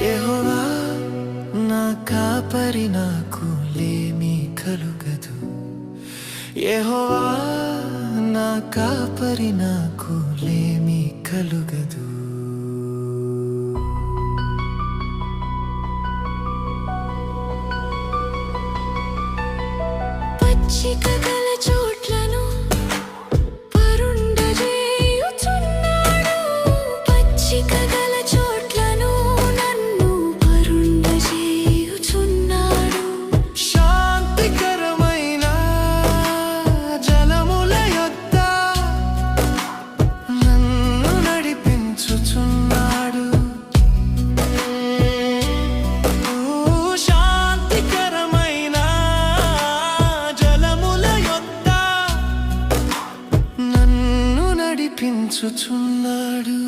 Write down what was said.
యెహోవా నా కాపరి, నాకు లేమి కలుగదు. యెహోవా నా కాపరి, నాకు లేమి కలుగదు. పచ్చిక గల చోట్లను పరుండజేయుచున్నాడు. పచ్చిక గల చోట్లను నన్ను పరుండజేయుచున్నాడు. శాంతికరమైన జలముల యొద్ద నన్ను నడిపించుచున్నాడు. శాంతికరమైన జలముల యొద్ద నన్ను నడిపించుచున్నాడు.